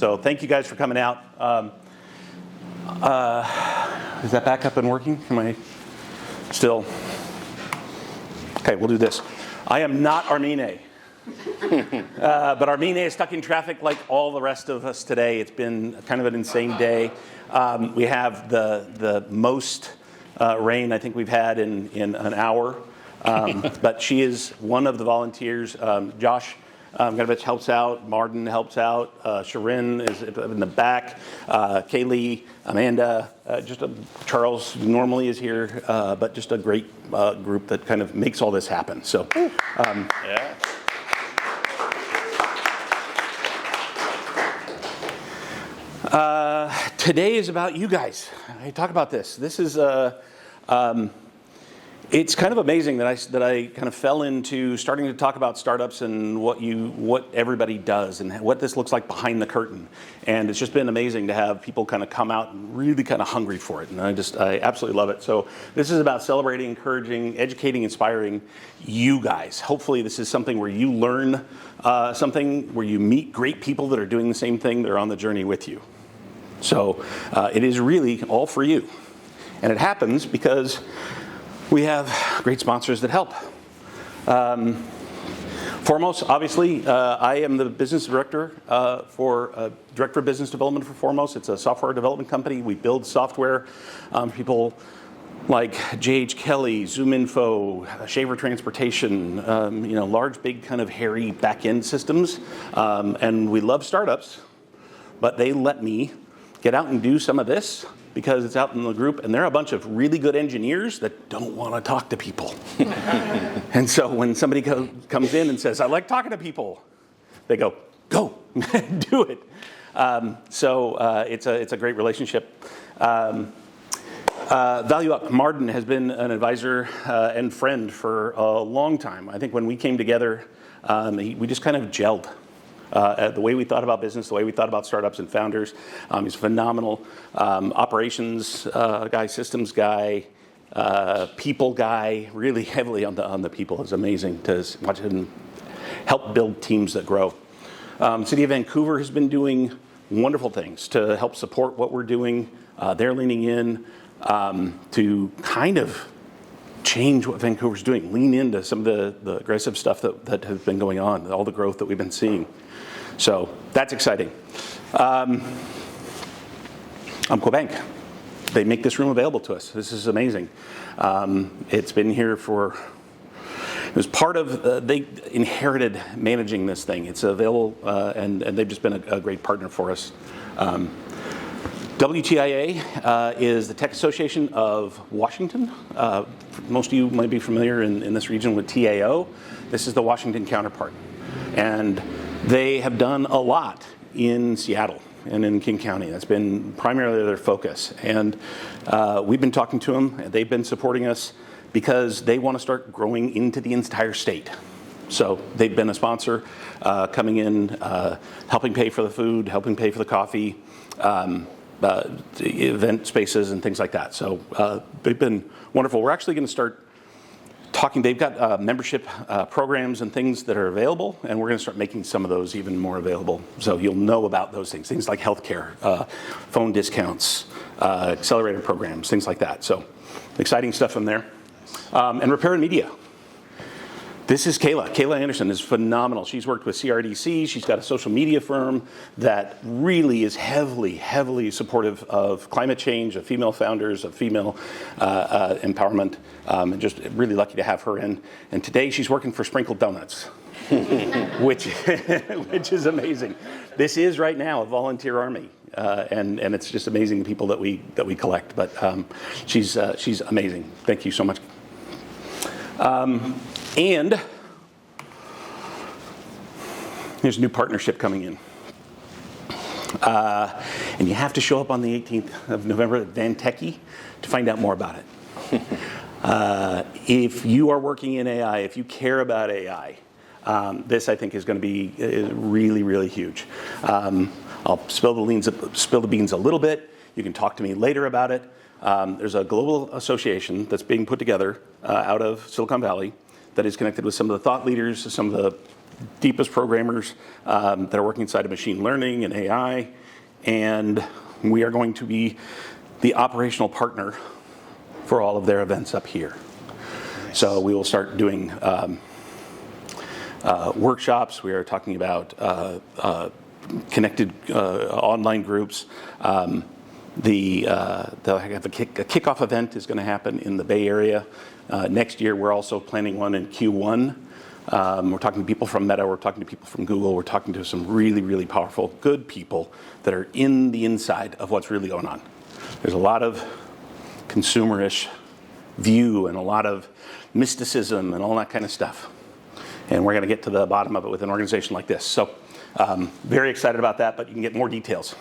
So thank you guys for coming out. Is that back up and working? Am I still? Okay, we'll do this. I am not Armine. But Armine is stuck in traffic like all the rest of us today. It's been kind of an insane day. We have the most rain I think we've had in an hour. But she is one of the volunteers. Josh Ganovich helps out. Martin helps out. Sharon is in the back. Kaylee, Amanda, Charles normally is here, but just a great group that kind of makes all this happen. So, yeah. Today is about you guys. I talk about this. This is it's kind of amazing that I kind of fell into starting to talk about startups and what everybody does and what this looks like behind the curtain. And it's just been amazing to have people kind of come out and really kind of hungry for it. And I absolutely love it. So this is about celebrating, encouraging, educating, inspiring you guys. Hopefully this is something where you learn something, where you meet great people that are doing the same thing. They're on the journey with you. So it is really all for you. And it happens because we have great sponsors that help. Foremost, obviously, I am the business director Director of Business Development for Foremost. It's a software development company. We build software. People like J.H. Kelly, ZoomInfo, Shaver Transportation, large, big, kind of hairy back-end systems. And we love startups, but they let me get out and do some of this because it's out in the group, and they're a bunch of really good engineers that don't want to talk to people. And so when somebody comes in and says, I like talking to people, they go, do it. It's a great relationship. Value Up, Martin has been an advisor and friend for a long time. I think when we came together, we just kind of gelled. The way we thought about business, the way we thought about startups and founders. He's phenomenal. Operations guy, systems guy, people guy, really heavily on the people. It's amazing to watch him help build teams that grow. City of Vancouver has been doing wonderful things to help support what we're doing. They're leaning in to kind of change what Vancouver's doing, lean into some of the aggressive stuff that has been going on, all the growth that we've been seeing. So that's exciting. Bank. They make this room available to us. This is amazing. It's been here it was part of, they inherited managing this thing. It's available, and they've just been a great partner for us. WTIA is the Tech Association of Washington. Most of you might be familiar in this region with TAO. This is the Washington counterpart. And they have done a lot in Seattle and in King County. That's been primarily their focus. And we've been talking to them. They've been supporting us because they want to start growing into the entire state. So they've been a sponsor, coming in, helping pay for the food, helping pay for the coffee, event spaces and things like that. So they've been wonderful. We're actually going to start talking. They've got membership programs and things that are available, and we're going to start making some of those even more available. So you'll know about those things like healthcare, phone discounts, accelerator programs, things like that. So exciting stuff from there. And Repair and Media. This is Kayla. Kayla Anderson is phenomenal. She's worked with CRDC. She's got a social media firm that really is heavily supportive of climate change, of female founders, of female empowerment. And just really lucky to have her in. And today she's working for Sprinkled Donuts, which is amazing. This is right now a volunteer army. And it's just amazing the people that we collect. But she's amazing. Thank you so much. And there's a new partnership coming in. And you have to show up on the 18th of November at Van Techie to find out more about it. If you are working in AI, if you care about AI, this I think is going to be really huge. I'll spill the beans a little bit. You can talk to me later about it. There's a global association that's being put together out of Silicon Valley that is connected with some of the thought leaders, some of the deepest programmers that are working inside of machine learning and AI, and we are going to be the operational partner for all of their events up here. Nice. So we will start doing workshops. We are talking about connected online groups. They'll have a kickoff event is going to happen in the Bay Area. Next year, we're also planning one in Q1. We're talking to people from Meta. We're talking to people from Google. We're talking to some really, really powerful, good people that are in the inside of what's really going on. There's a lot of consumerish view and a lot of mysticism and all that kind of stuff. And we're going to get to the bottom of it with an organization like this. So very excited about that, but you can get more details.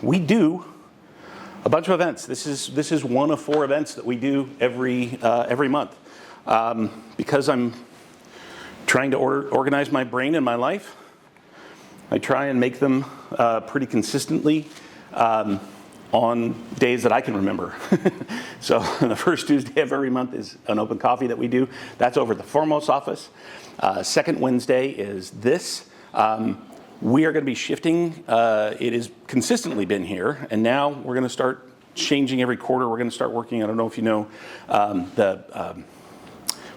We do a bunch of events. This is one of 4 events that we do every month. Because I'm trying to organize my brain and my life, I try and make them pretty consistently on days that I can remember. So the first Tuesday of every month is an open coffee that we do. That's over at the Foremost office. Second Wednesday is this. We are going to be shifting. It has consistently been here, and now we're going to start changing every quarter. We're going to start working, I don't know if you know,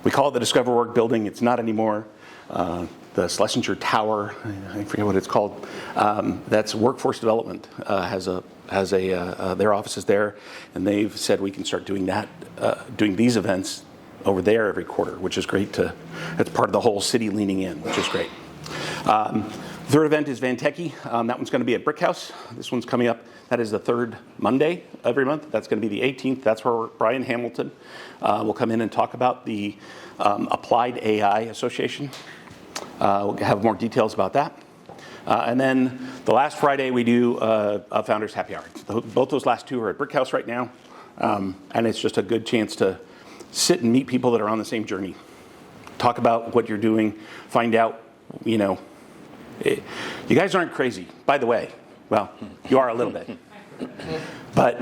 we call it the Discover Work building. It's not anymore. The Schlesinger Tower, I forget what it's called. That's workforce development. Has their offices there, and they've said we can start doing that, doing these events over there every quarter, which is great. That's part of the whole city leaning in, which is great. Third event is Van Techie. That one's going to be at Brick House. This one's coming up. That is the third Monday every month. That's going to be the 18th. That's where Brian Hamilton will come in and talk about the Applied AI Association. We'll have more details about that. And then the last Friday we do a Founders Happy Hour. Both those last 2 are at Brick House right now. And it's just a good chance to sit and meet people that are on the same journey. Talk about what you're doing. Find out, you guys aren't crazy, by the way. Well, you are a little bit. But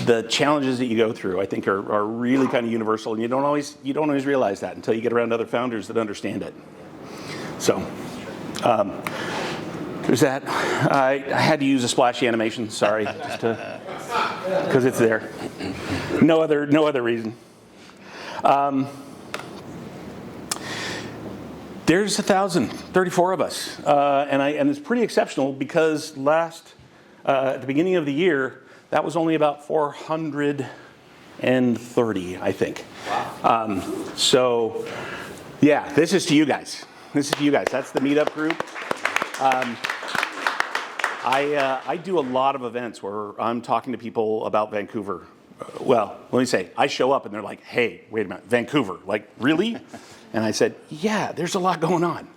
the challenges that you go through, I think, are really kind of universal, and you don't always realize that until you get around other founders that understand it. So there's that. I had to use a splashy animation. Sorry, just because it's there. No other reason. There's 1,034 of us, and it's pretty exceptional because at the beginning of the year, that was only about 430, I think. Wow. So, yeah, this is to you guys. That's the meetup group. I do a lot of events where I'm talking to people about Vancouver. Well, let me say, I show up and they're like, "Hey, wait a minute, Vancouver? Like, really?" And I said, "Yeah, there's a lot going on."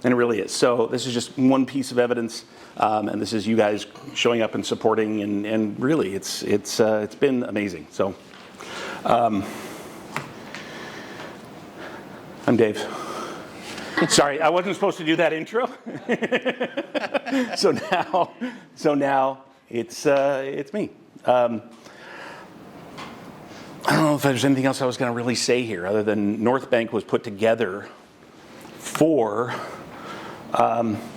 And it really is. So this is just one piece of evidence, and this is you guys showing up and supporting, and really, it's been amazing. So, I'm Dave. Sorry, I wasn't supposed to do that intro. So now it's me. I don't know if there's anything else I was going to really say here other than Northbank was put together for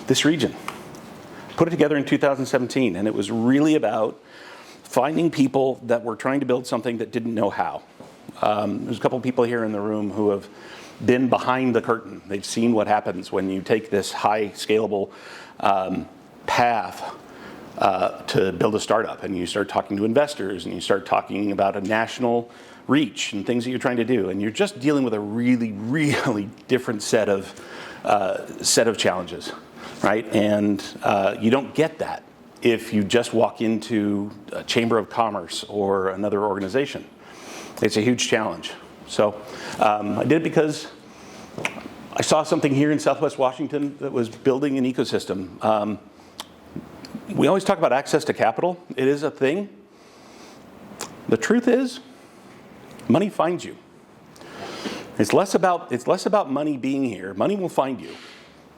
this region. Put it together in 2017, and it was really about finding people that were trying to build something that didn't know how. There's a couple people here in the room who have been behind the curtain. They've seen what happens when you take this high scalable path to build a startup, and you start talking to investors, and you start talking about a national reach and things that you're trying to do, and you're just dealing with a really, really different set of challenges, right? And you don't get that if you just walk into a Chamber of Commerce or another organization. It's a huge challenge. So I did it because I saw something here in Southwest Washington that was building an ecosystem. We always talk about access to capital. It is a thing. The truth is, money finds you. It's less about money being here. Money will find you.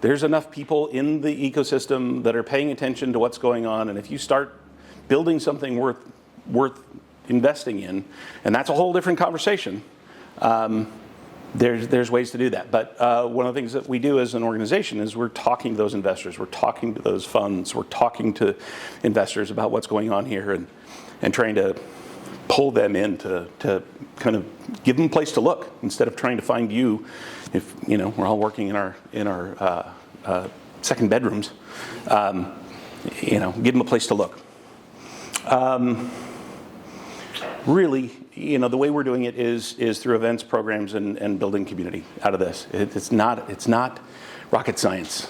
There's enough people in the ecosystem that are paying attention to what's going on, and if you start building something worth investing in, and that's a whole different conversation, there's ways to do that. But one of the things that we do as an organization is we're talking to those investors, we're talking to those funds, we're talking to investors about what's going on here, and trying to pull them in to kind of give them a place to look instead of trying to find you. If we're all working in our second bedrooms, give them a place to look. Really, the way we're doing it is through events, programs, and building community out of this. It's not rocket science.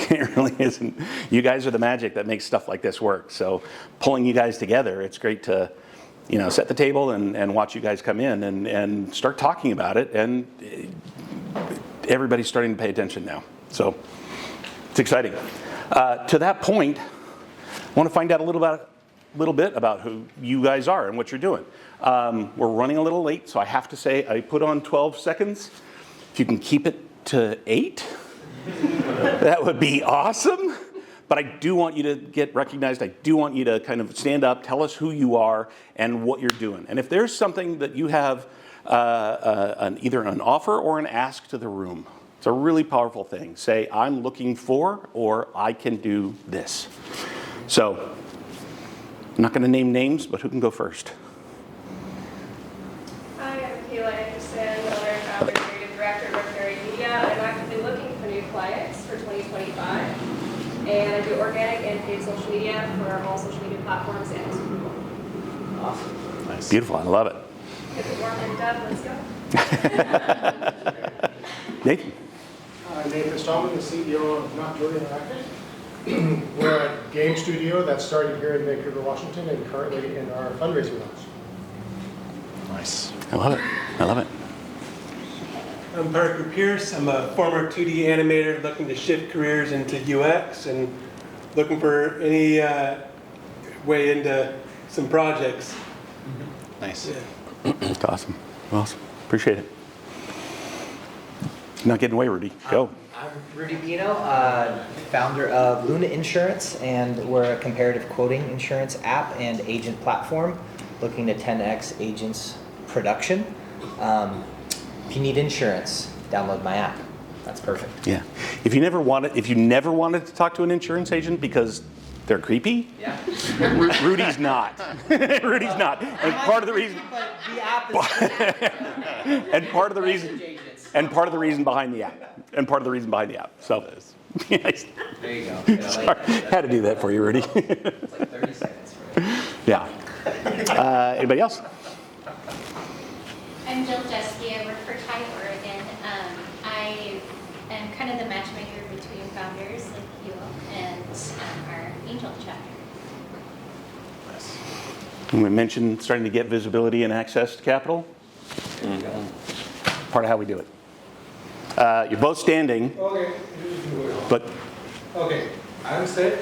It really isn't. You guys are the magic that makes stuff like this work. So pulling you guys together, it's great to set the table and watch you guys come in and start talking about it. And everybody's starting to pay attention now. So it's exciting. To that point, I want to find out a little bit about who you guys are and what you're doing. We're running a little late, so I have to say I put on 12 seconds. If you can keep it to 8, that would be awesome. But I do want you to get recognized. I do want you to kind of stand up, tell us who you are and what you're doing. And if there's something that you have either an offer or an ask to the room, it's a really powerful thing. Say, I'm looking for, or I can do this. So I'm not going to name names, but who can go first? Hi, I'm Kayla Anderson, owner, founder, creative director of Northbank Media. I'm actively looking for new clients for 2025. And I do organic and paid social media for all social media platforms and Super Bowl. Awesome. Nice. Beautiful. I love it. Get the warm and done. Let's go. Nathan. Nathan Stallman, the CEO of Not Really Interactive. We're a game studio that started here in Vancouver, Washington, and currently in our fundraising launch. Nice. I love it. I love it. I'm Parker Pierce. I'm a former 2D animator looking to shift careers into UX and looking for any way into some projects. Nice. Yeah. That's awesome. Awesome. Appreciate it. Not getting away, Rudy. Go. I'm Rudy Bino, founder of Luna Insurance, and we're a comparative quoting insurance app and agent platform looking to 10x agents production. If you need insurance, download my app. That's perfect. Yeah. If you never wanted to talk to an insurance agent because they're creepy, Yeah. Rudy's not. Rudy's not. And part of the reason, But the app is and part of the reason, and part of the reason behind the app, and part of the reason behind the app. So, yes. There you go. Sorry, had to do that for you, Rudy. It's like 30 seconds for it. Yeah. Anybody else? I'm Jill Jesky. I work for Thai Oregon. I am kind of the matchmaker between founders like you and our Angel chapter. And we mentioned starting to get visibility and access to capital. Part of how we do it. You're both standing, Okay. but Okay, I'm Sid.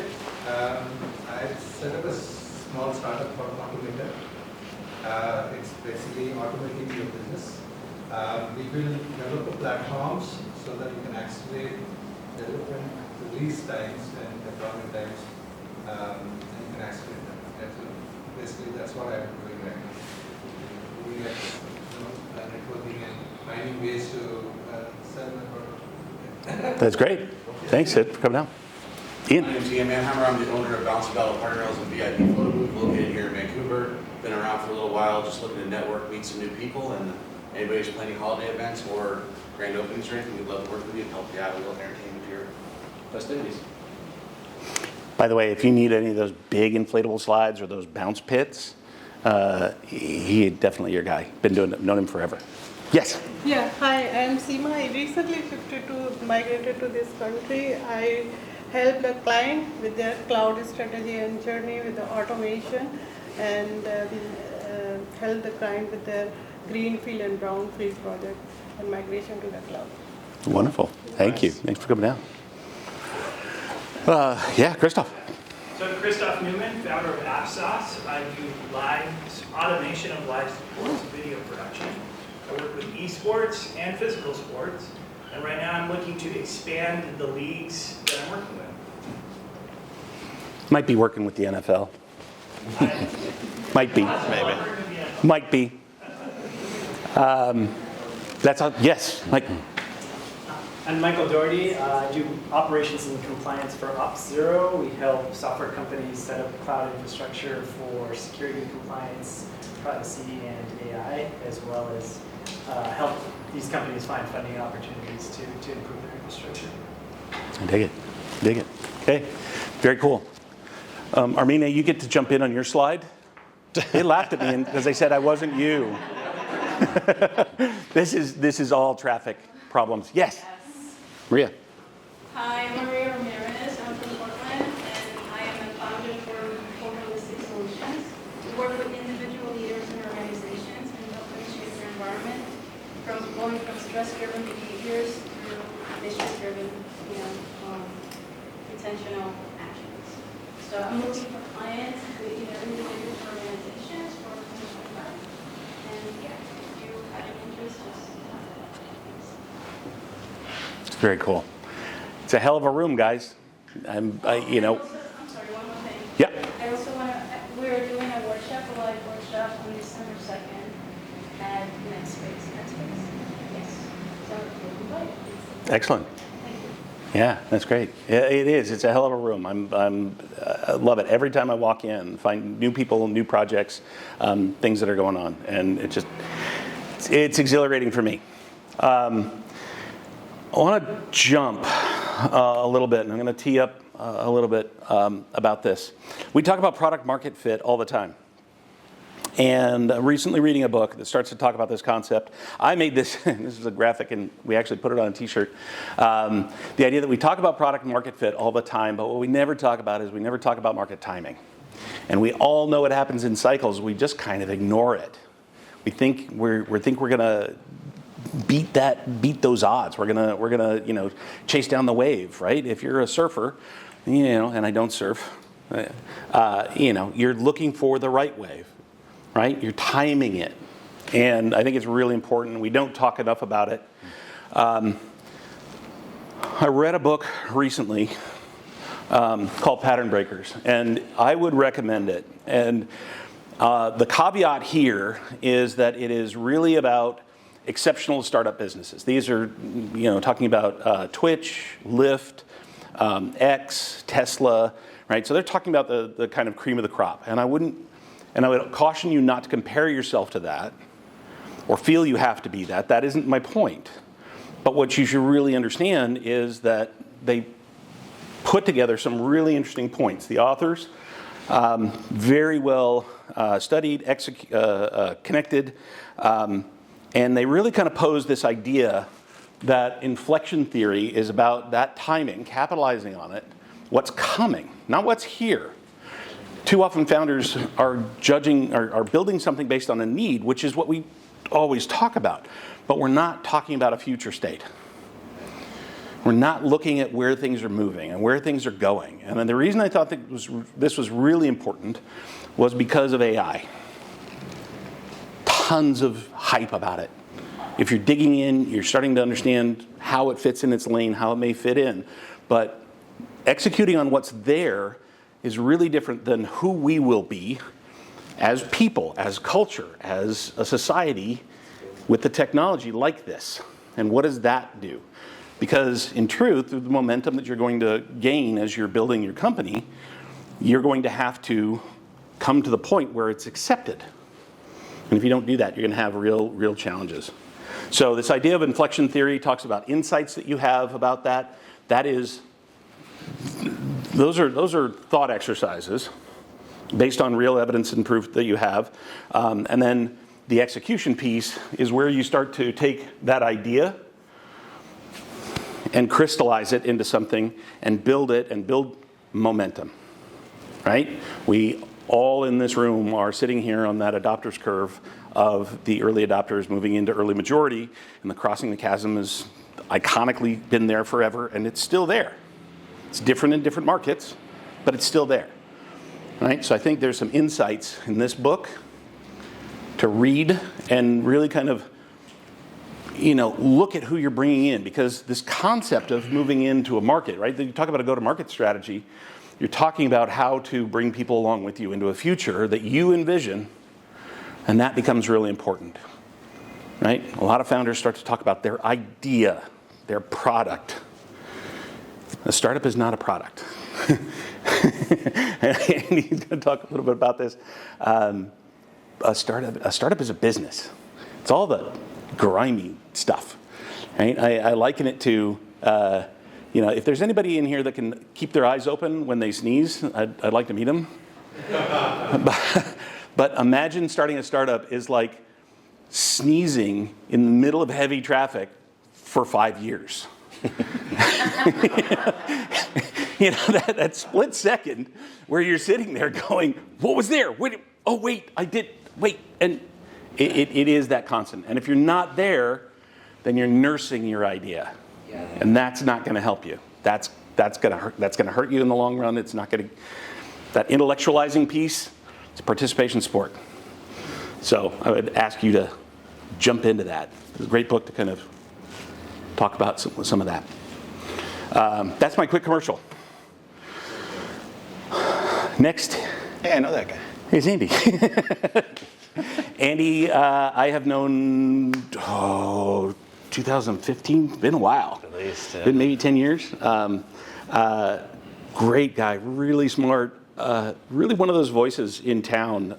I set up a small startup called Incubator. It's basically automating your business. We will develop platforms so that you can accelerate development release times and deployment times, and you can accelerate them. Basically, that's what I'm doing right now. Doing networking and finding ways to sell the product. that's great. Thanks, Sid, for coming out. Ian. My name's Ian Manhammer. I'm the owner of Bouncy Battle Partner Rails and VIP Photo Booth located here in Vancouver. Been around for a little while, just looking to network, meet some new people, and anybody who's planning holiday events or grand openings or anything, we'd love to work with you and help you out a little entertainment to your festivities. By the way, if you need any of those big inflatable slides or those bounce pits, he definitely your guy. Known him forever. Yes. Yeah, hi, I'm Seema. I recently migrated to this country. I helped a client with their cloud strategy and journey with the automation, and helped the client with their greenfield and brownfield project and migration to the cloud. Wonderful. Thank you. Thanks for coming down. Yeah, Christoph. So I'm Christoph Newman, founder of AppSauce. I do automation of live sports video production. I work with esports and physical sports. And right now I'm looking to expand the leagues that I'm working with. Might be working with the NFL. Might be. Maybe. Might be. Yes, Mike. I'm Michael Doherty. I do operations and compliance for OpsZero. We help software companies set up cloud infrastructure for security compliance, privacy, and AI, as well as help these companies find funding opportunities to improve their infrastructure. I dig it. Dig it. Okay. Very cool. Armina, you get to jump in on your slide. They laughed at me because they said I wasn't you. This is all traffic problems. Yes. Maria. Hi, I'm Maria Ramirez. I'm from Portland, and I am a founder for Holistic Solutions. We work with individual leaders and organizations and help them shape their environment, from going from stress-driven behaviors through mission-driven, intentional actions. So I'm looking for clients with either individuals or organizations for 2025. And yeah, if you have an interest, just It's very cool. It's a hell of a room, guys. I'm sorry, one more thing. Yeah. I also want to, we're doing a workshop, a live workshop on December 2nd at Next Space. Yes. So you're invited. Excellent. Thank you. Yeah, that's great. It is. It's a hell of a room. I love it. Every time I walk in, find new people, new projects, things that are going on, and it's exhilarating for me. I want to jump a little bit, and I'm going to tee up a little bit about this. We talk about product market fit all the time. And recently reading a book that starts to talk about this concept. I made this, this is a graphic, and we actually put it on a t-shirt. The idea that we talk about product market fit all the time, but what we never talk about is we never talk about market timing. And we all know what happens in cycles. We just kind of ignore it. We think we're going to beat those odds. We're gonna chase down the wave, right? If you're a surfer, and I don't surf, you're looking for the right wave, right? You're timing it, and I think it's really important. We don't talk enough about it. I read a book recently called Pattern Breakers, and I would recommend it. And the caveat here is that it is really about exceptional startup businesses. These are, talking about Twitch, Lyft, X, Tesla, right? So they're talking about the kind of cream of the crop. And I would caution you not to compare yourself to that or feel you have to be that. That isn't my point. But what you should really understand is that they put together some really interesting points. The authors, very well studied, connected, and they really kind of pose this idea that inflection theory is about that timing, capitalizing on it, what's coming, not what's here. Too often founders are building something based on a need, which is what we always talk about, but we're not talking about a future state. We're not looking at where things are moving and where things are going. And then the reason I thought that this was really important was because of AI. Tons of hype about it. If you're digging in, you're starting to understand how it fits in its lane, how it may fit in. But executing on what's there is really different than who we will be as people, as culture, as a society with the technology like this. And what does that do? Because in truth, through the momentum that you're going to gain as you're building your company, you're going to have to come to the point where it's accepted. And if you don't do that, you're going to have real challenges. So this idea of inflection theory talks about insights that you have about that. Those are thought exercises based on real evidence and proof that you have. And then the execution piece is where you start to take that idea and crystallize it into something and build it and build momentum, right? We all in this room are sitting here on that adopters curve of the early adopters moving into early majority, and the crossing the chasm has iconically been there forever, and it's still there. It's different in different markets, but it's still there, right? So I think there's some insights in this book to read and really kind of, look at who you're bringing in, because this concept of moving into a market, right? You talk about a go-to-market strategy. You're talking about how to bring people along with you into a future that you envision, and that becomes really important. right? A lot of founders start to talk about their idea, their product. A startup is not a product. And he's going to talk a little bit about this. A startup is a business. It's all the grimy stuff, right? I liken it to, if there's anybody in here that can keep their eyes open when they sneeze, I'd like to meet them. But imagine starting a startup is like sneezing in the middle of heavy traffic for 5 years. That split second where you're sitting there going, what was there? Wait, and it is that constant. And if you're not there, then you're nursing your idea. And that's not going to help you. That's going to hurt. That's going to hurt you in the long run. It's not going to. That intellectualizing piece, it's a participation sport. So I would ask you to jump into that. It's a great book to kind of talk about some of that. That's my quick commercial. Next. Hey, I know that guy. Here's Andy. Andy, I have known 2015. Been a while. At least. Been maybe 10 years. Great guy, really smart. Really one of those voices in town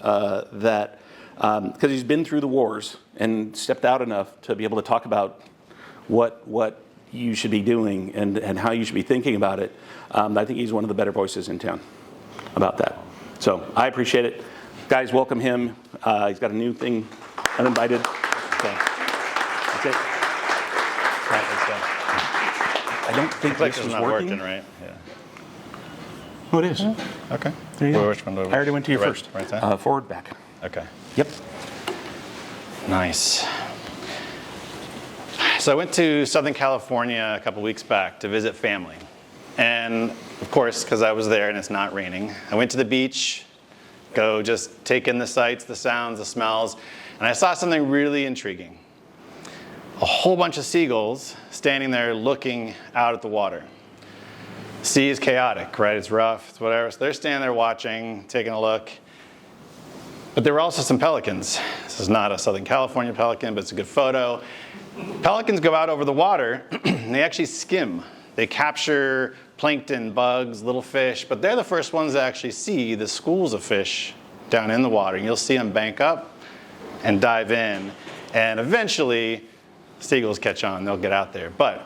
that, because he's been through the wars and stepped out enough to be able to talk about what you should be doing and how you should be thinking about it. I think he's one of the better voices in town about that. So I appreciate it. Guys, welcome him. He's got a new thing, Uninvited. So that's it. All right, let's go. I don't think Like this it's is not working. working, right? Yeah. Oh, it is. Okay. There you go. Which one do I already went to you right, first. Right there? Forward, back. Okay. Yep. Nice. So I went to Southern California a couple weeks back to visit family. And of course, because I was there and it's not raining, I went to the beach, go just take in the sights, the sounds, the smells, and I saw something really intriguing. A whole bunch of seagulls standing there looking out at the water. Sea is chaotic, right? It's rough, it's whatever. So they're standing there watching, taking a look. But there were also some pelicans. This is not a Southern California pelican, but it's a good photo. Pelicans go out over the water, and they actually skim. They capture plankton, bugs, little fish, but they're the first ones to actually see the schools of fish down in the water. And you'll see them bank up and dive in, and eventually seagulls catch on, they'll get out there. But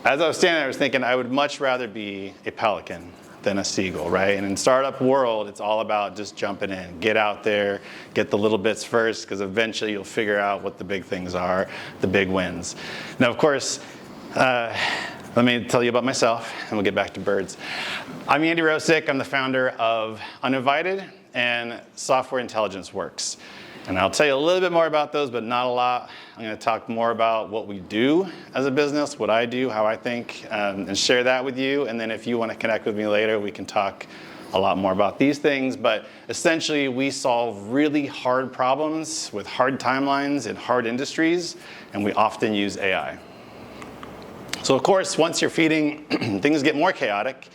as I was standing there, I was thinking I would much rather be a pelican than a seagull, right? And in startup world, it's all about just jumping in, get out there, get the little bits first, because eventually you'll figure out what the big things are, the big wins. Now, of course, let me tell you about myself, and we'll get back to birds. I'm Andy Rosic. I'm the founder of Uninvited and Software Intelligence Works. And I'll tell you a little bit more about those, but not a lot. I'm going to talk more about what we do as a business, what I do, how I think, and share that with you. And then if you want to connect with me later, we can talk a lot more about these things. But essentially, we solve really hard problems with hard timelines in hard industries, and we often use AI. So of course, once you're feeding, things get more chaotic.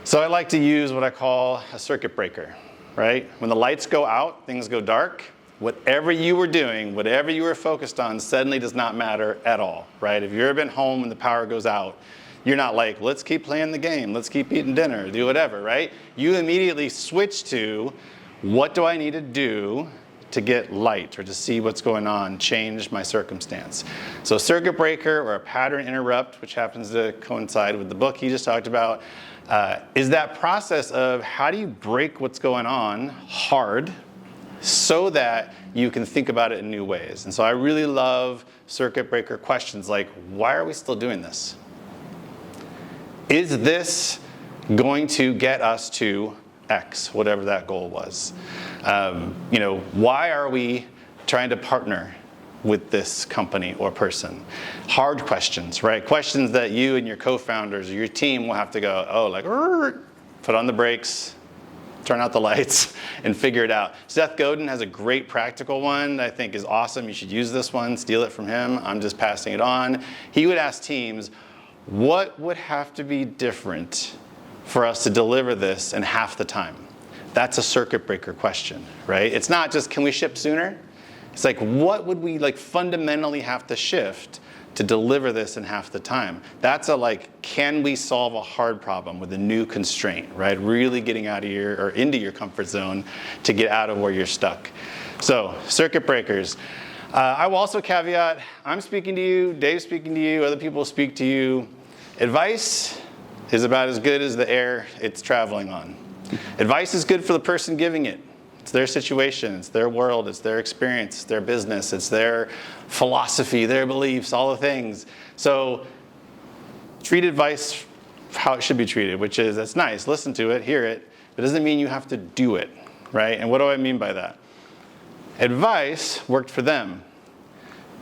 So I like to use what I call a circuit breaker, right? When the lights go out, things go dark. Whatever you were doing, whatever you were focused on suddenly does not matter at all, right? If you've ever been home and the power goes out, you're not like, let's keep playing the game, let's keep eating dinner, do whatever, right? You immediately switch to, what do I need to do to get light or to see what's going on, change my circumstance. So a circuit breaker or a pattern interrupt, which happens to coincide with the book he just talked about, is that process of how do you break what's going on hard so that you can think about it in new ways. And so I really love circuit breaker questions like, why are we still doing this? Is this going to get us to X, whatever that goal was? Why are we trying to partner with this company or person? Hard questions, right? Questions that you and your co-founders or your team will have to go, put on the brakes, turn out the lights, and figure it out. Seth Godin has a great practical one that I think is awesome. You should use this one, steal it from him. I'm just passing it on. He would ask teams, what would have to be different for us to deliver this in half the time? That's a circuit breaker question, right? It's not just, can we ship sooner? It's like, what would we like fundamentally have to shift to deliver this in half the time? That's a like, can we solve a hard problem with a new constraint, right? Really getting out of your, or into your comfort zone to get out of where you're stuck. So, circuit breakers. I will also caveat, I'm speaking to you, Dave's speaking to you, other people speak to you. Advice is about as good as the air it's traveling on. Advice is good for the person giving it. It's their situation, it's their world, it's their experience, it's their business, it's their philosophy, their beliefs, all the things. So treat advice how it should be treated, which is, that's nice, listen to it, hear it, but it doesn't mean you have to do it, right? And what do I mean by that? Advice worked for them.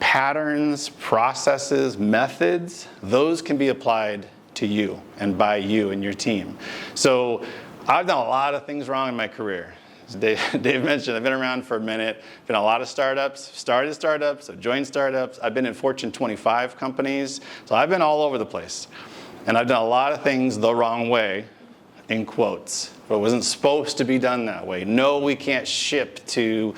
Patterns, processes, methods, those can be applied to you and by you and your team. So I've done a lot of things wrong in my career. As Dave mentioned, I've been around for a minute, been in a lot of startups, started startups, I've joined startups, I've been in Fortune 25 companies, so I've been all over the place. And I've done a lot of things the wrong way, in quotes, but it wasn't supposed to be done that way. No, we can't ship to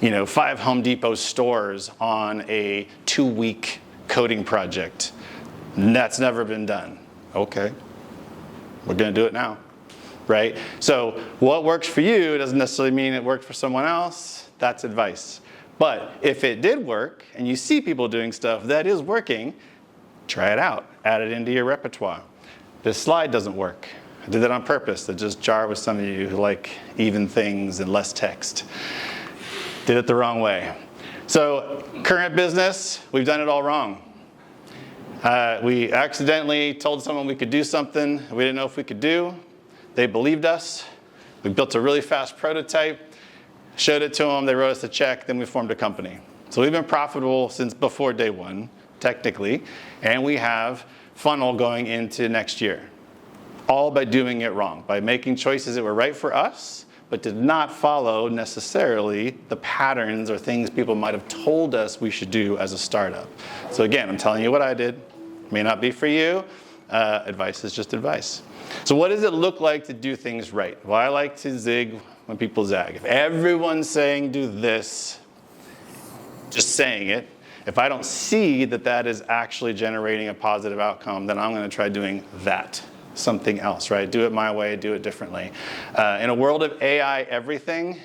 5 Home Depot stores on a 2-week coding project. That's never been done. Okay, we're gonna do it now. Right? So what works for you doesn't necessarily mean it worked for someone else. That's advice. But if it did work, and you see people doing stuff that is working, try it out. Add it into your repertoire. This slide doesn't work. I did that on purpose to just jar with some of you who like even things and less text. Did it the wrong way. So current business, we've done it all wrong. We accidentally told someone we could do something we didn't know if we could do. They believed us. We built a really fast prototype, showed it to them, they wrote us a check, then we formed a company. So we've been profitable since before day one, technically, and we have funnel going into next year. All by doing it wrong, by making choices that were right for us, but did not follow necessarily the patterns or things people might have told us we should do as a startup. So again, I'm telling you what I did. May not be for you. Advice is just advice. So what does it look like to do things right? Well, I like to zig when people zag. If everyone's saying do this, just saying it, if I don't see that that is actually generating a positive outcome, then I'm going to try doing that, something else, right? Do it my way, do it differently. In a world of AI everything,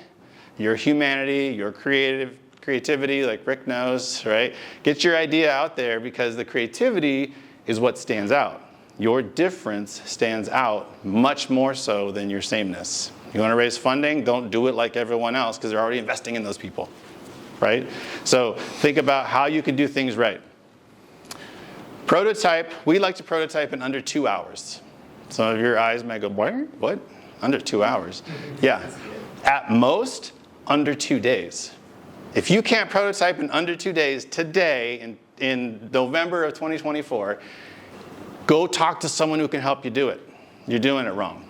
your humanity, your creativity, like Rick knows, right? Get your idea out there because the creativity is what stands out. Your difference stands out much more so than your sameness. You want to raise funding? Don't do it like everyone else because they're already investing in those people, right? So think about how you can do things right. Prototype, we like to prototype in under 2 hours. Some of your eyes may go, what? Under 2 hours? Yeah. At most, under 2 days. If you can't prototype in under 2 days today in November of 2024, go talk to someone who can help you do it. You're doing it wrong.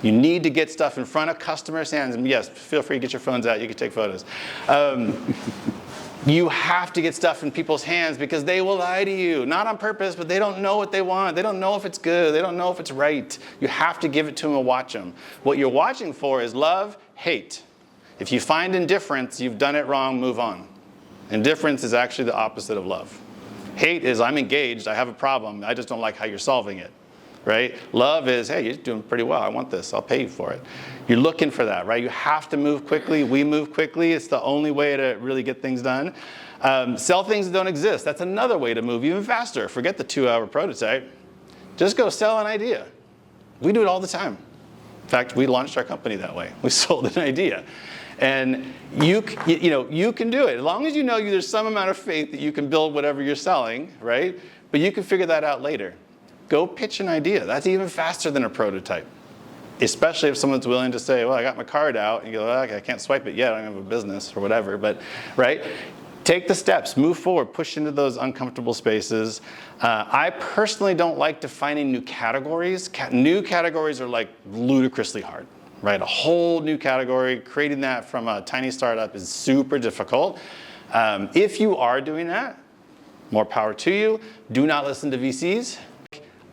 You need to get stuff in front of customers' hands. And yes, feel free to get your phones out. You can take photos. You have to get stuff in people's hands because they will lie to you. Not on purpose, but they don't know what they want. They don't know if it's good. They don't know if it's right. You have to give it to them and watch them. What you're watching for is love, hate. If you find indifference, you've done it wrong, move on. Indifference is actually the opposite of love. Hate is, I'm engaged, I have a problem, I just don't like how you're solving it, right? Love is, hey, you're doing pretty well, I want this, I'll pay you for it. You're looking for that, right? You have to move quickly, we move quickly, it's the only way to really get things done. Sell things that don't exist, that's another way to move even faster. Forget the 2-hour prototype, just go sell an idea. We do it all the time. In fact, we launched our company that way. We sold an idea. And you can do it. As long as you know there's some amount of faith that you can build whatever you're selling, right? But you can figure that out later. Go pitch an idea. That's even faster than a prototype. Especially if someone's willing to say, well, I got my card out. And you go, well, I can't swipe it yet. I don't have a business or whatever. But, right? Take the steps. Move forward. Push into those uncomfortable spaces. I personally don't like defining new categories. New categories are like ludicrously hard. Right, a whole new category, creating that from a tiny startup is super difficult. If you are doing that, more power to you. Do not listen to VCs.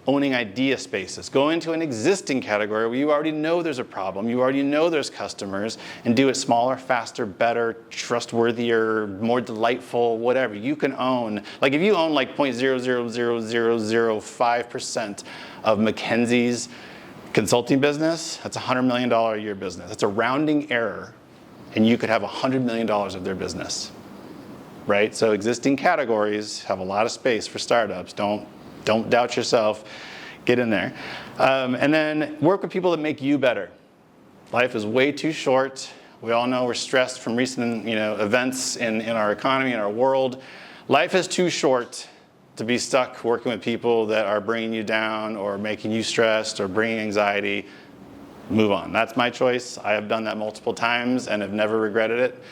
owning idea spaces. Go into an existing category where you already know there's a problem, you already know there's customers, and do it smaller, faster, better, trustworthier, more delightful, whatever. You can own, like if you own like 0.00005% of McKinsey's consulting business, that's a $100 million a year business. That's a rounding error, and you could have $100 million of their business, right? So existing categories have a lot of space for startups. Don't doubt yourself. Get in there. And then work with people that make you better. Life is way too short. We all know we're stressed from recent events in our economy, in our world. Life is too short to be stuck working with people that are bringing you down or making you stressed or bringing anxiety. Move on. That's my choice. I have done that multiple times and have never regretted it.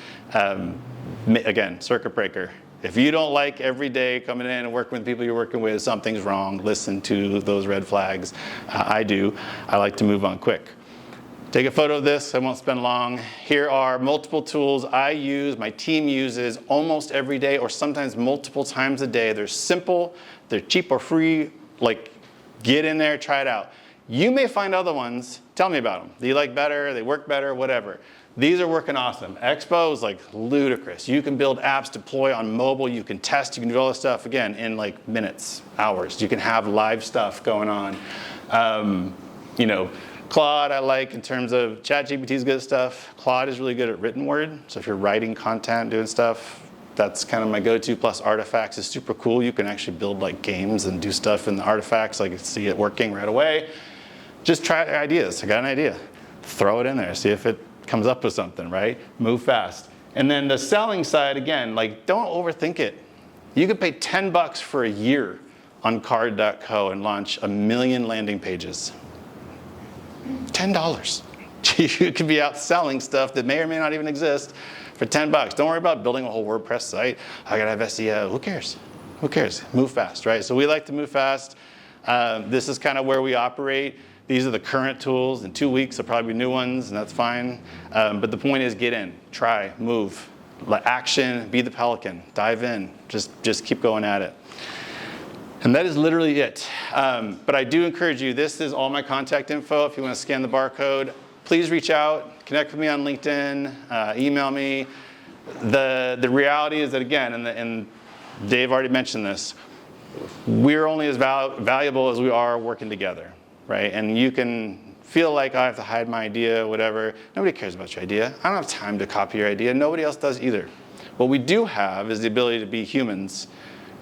Again, circuit breaker. If you don't like every day coming in and working with people you're working with, something's wrong. Listen to those red flags. I do. I like to move on quick. Take a photo of this. I won't spend long. Here are multiple tools I use, my team uses almost every day or sometimes multiple times a day. They're simple. They're cheap or free. Like, get in there, try it out. You may find other ones. Tell me about them. Do you like better? They work better? Whatever. These are working awesome. Expo is like ludicrous. You can build apps, deploy on mobile. You can test. You can do all this stuff, again, in like minutes, hours. You can have live stuff going on. Claude I like in terms of ChatGPT is good at stuff. Claude is really good at written word. So if you're writing content, doing stuff, that's kind of my go-to. Plus Artifacts is super cool. You can actually build like games and do stuff in the Artifacts. Like see it working right away. Just try ideas. I got an idea. Throw it in there. See if it comes up with something, right? Move fast. And then the selling side, again, like don't overthink it. You could pay $10 for a year on card.co and launch 1 million landing pages. $10. You could be out selling stuff that may or may not even exist for $10. Don't worry about building a whole WordPress site. I gotta have SEO. Who cares? Who cares? Move fast, right? So we like to move fast. This is kind of where we operate. These are the current tools. In 2 weeks, there'll probably be new ones, and that's fine. But the point is get in, try, move, action, be the pelican, dive in, just keep going at it. And that is literally it. But I do encourage you, this is all my contact info. If you want to scan the barcode, please reach out, connect with me on LinkedIn, email me. The reality is that, again, and Dave already mentioned this, we're only as valuable as we are working together, right? And you can feel like I have to hide my idea, whatever. Nobody cares about your idea. I don't have time to copy your idea. Nobody else does either. What we do have is the ability to be humans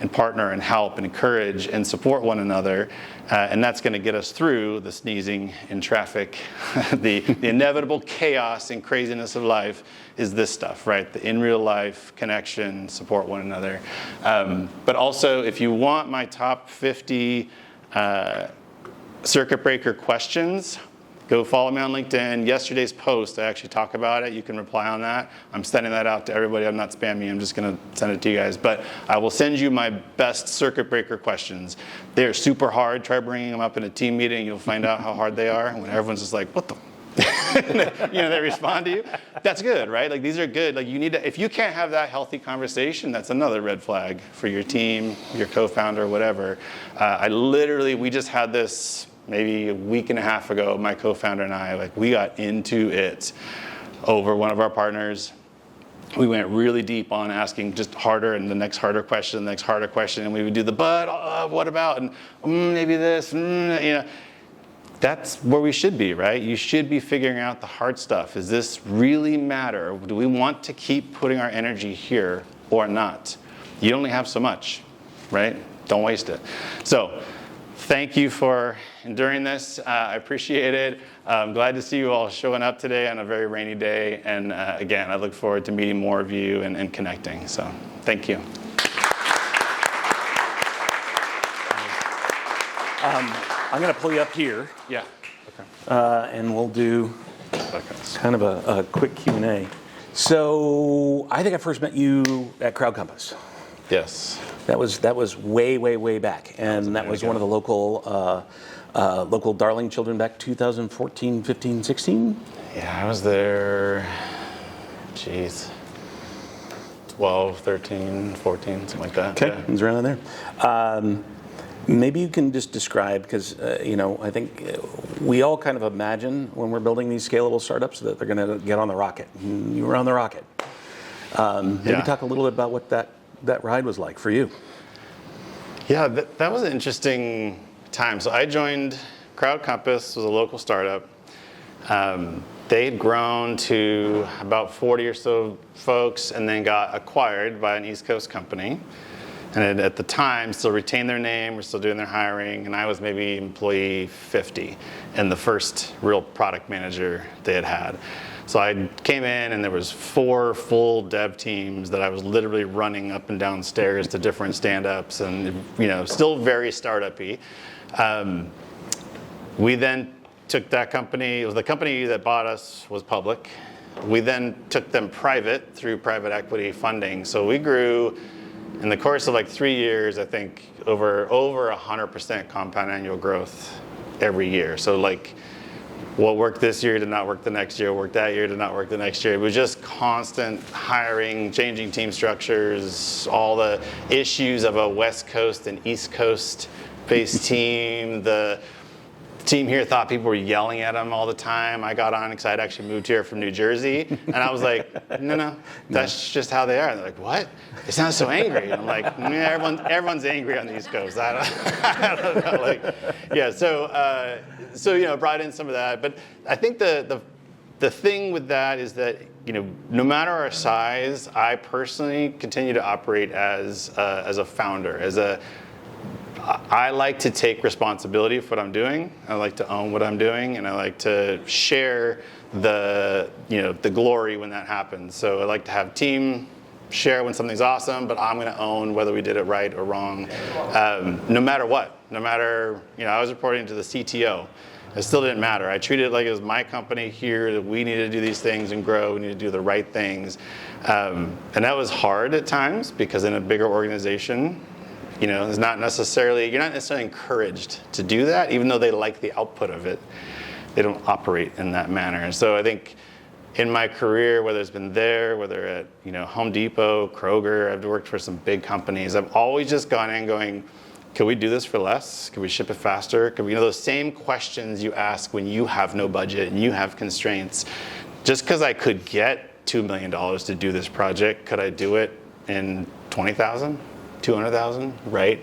and partner and help and encourage and support one another. And that's going to get us through the sneezing in traffic, the inevitable chaos and craziness of life is this stuff, right? The in real life connection, support one another. But also, if you want my top 50 circuit breaker questions, go follow me on LinkedIn. Yesterday's post, I actually talk about it. You can reply on that. I'm sending that out to everybody. I'm not spamming. I'm just going to send it to you guys. But I will send you my best circuit breaker questions. They're super hard. Try bringing them up in a team meeting. You'll find out how hard they are. When everyone's just like, what the? They respond to you. That's good, right? Like these are good. Like you need to, if you can't have that healthy conversation, that's another red flag for your team, your co-founder, whatever. We just had this maybe a week and a half ago, my co-founder and I, we got into it over one of our partners. We went really deep on asking just harder and the next harder question, and we would do the but, what about, and maybe this, That's where we should be, right? You should be figuring out the hard stuff. Does this really matter? Do we want to keep putting our energy here or not? You only have so much, right? Don't waste it. So, thank you for enduring this. I appreciate it. I'm glad to see you all showing up today on a very rainy day. And again, I look forward to meeting more of you and connecting. So thank you. I'm going to pull you up here. Yeah. Okay. And we'll do kind of a quick Q&A. So I think I first met you at Crowd Compass. Yes. That was way back, and that was one of the local darling children back 2014, 15, 16. Yeah, I was there. 12, 13, 14, something like that. Okay, yeah. it was around there. Maybe you can just describe, because I think we all kind of imagine when we're building these scalable startups that they're going to get on the rocket. You were on the rocket. Maybe talk a little bit about what that ride was like for you. Yeah, that was an interesting time. So I joined Crowd Compass, was a local startup. They had grown to about 40 or so folks and then got acquired by an East Coast company. And at the time, still retained their name, we're still doing their hiring, and I was maybe employee 50 and the first real product manager they had. So I came in and there was 4 full dev teams that I was literally running up and down stairs to different stand-ups and, still very startup-y. We then took that company, it was the company that bought us was public. We then took them private through private equity funding. So we grew in the course of like 3 years, I think over 100% compound annual growth every year. So like what worked this year did not work the next year, worked that year did not work the next year. It was just constant hiring, changing team structures, all the issues of a West Coast and East Coast based team. The team here thought people were yelling at them all the time. I got on because I'd actually moved here from New Jersey. And I was like, no, that's just how they are. And they're like, what? It sounds so angry. And I'm like, everyone's angry on the East Coast. I don't know. So brought in some of that. But I think the thing with that is that, no matter our size, I personally continue to operate as a founder, I like to take responsibility for what I'm doing. I like to own what I'm doing, and I like to share the glory when that happens. So I like to have team share when something's awesome, but I'm going to own whether we did it right or wrong, no matter what. No matter, I was reporting to the CTO. It still didn't matter. I treated it like it was my company here, that we need to do these things and grow. We need to do the right things. And that was hard at times because in a bigger organization, it's not necessarily, you're not necessarily encouraged to do that, even though they like the output of it. They don't operate in that manner. And so I think in my career, whether it's been there, whether at Home Depot, Kroger, I've worked for some big companies, I've always just gone in going, can we do this for less? Can we ship it faster? Can we, those same questions you ask when you have no budget and you have constraints. Just because I could get $2 million to do this project, could I do it in 20,000? 200,000, right?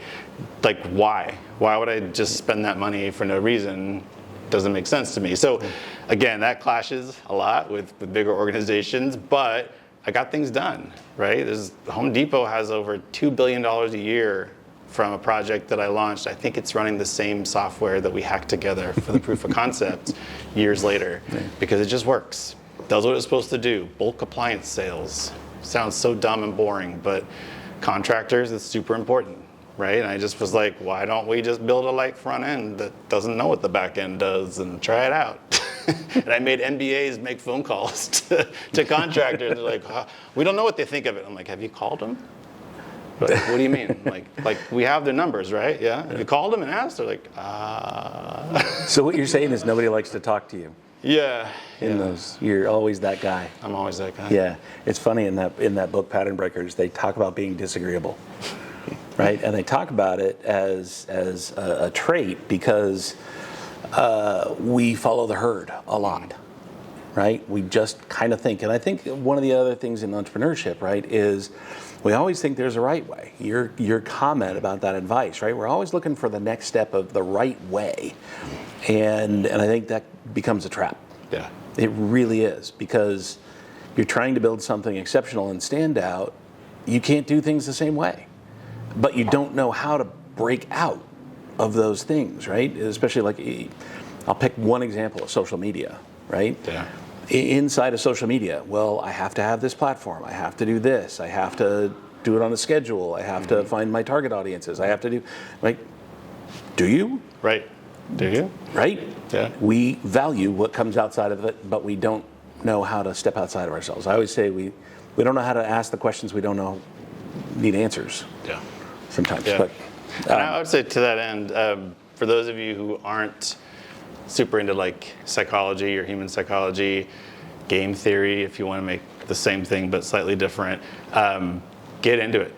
Like, why? Why would I just spend that money for no reason? Doesn't make sense to me. So again, that clashes a lot with bigger organizations, but I got things done, right? Home Depot has over $2 billion a year from a project that I launched. I think it's running the same software that we hacked together for the proof of concept years later, because it just works. Does what it's supposed to do. Bulk appliance sales. Sounds so dumb and boring, but contractors, it's super important, right? And I just was like, why don't we just build a light front end that doesn't know what the back end does and try it out? And I made MBAs make phone calls to contractors. They're like, we don't know what they think of it. I'm like, have you called them? Like, what do you mean? Like we have their numbers, right? Yeah. Have you called them and asked? They're like, So what you're saying is nobody likes to talk to you. Yeah. You're always that guy. I'm always that guy. Yeah. It's funny in that book, Pattern Breakers, they talk about being disagreeable, right? And they talk about it as a trait because we follow the herd a lot, right? We just kind of think. And I think one of the other things in entrepreneurship, right, is we always think there's a right way. Your comment about that advice, right? We're always looking for the next step of the right way. And I think that becomes a trap. Yeah. It really is, because you're trying to build something exceptional and stand out. You can't do things the same way, but you don't know how to break out of those things, right? Especially I'll pick one example of social media, right? Yeah. Inside of social media, well, I have to have this platform. I have to do this. I have to do it on a schedule. I have to find my target audiences. I have to do, do you? Right. Do you? Right? Yeah. We value what comes outside of it, but we don't know how to step outside of ourselves. I always say we don't know how to ask the questions we don't know need answers. Yeah. Sometimes. Yeah. But and I would say to that end, for those of you who aren't super into psychology or human psychology, game theory, if you want to make the same thing but slightly different, get into it.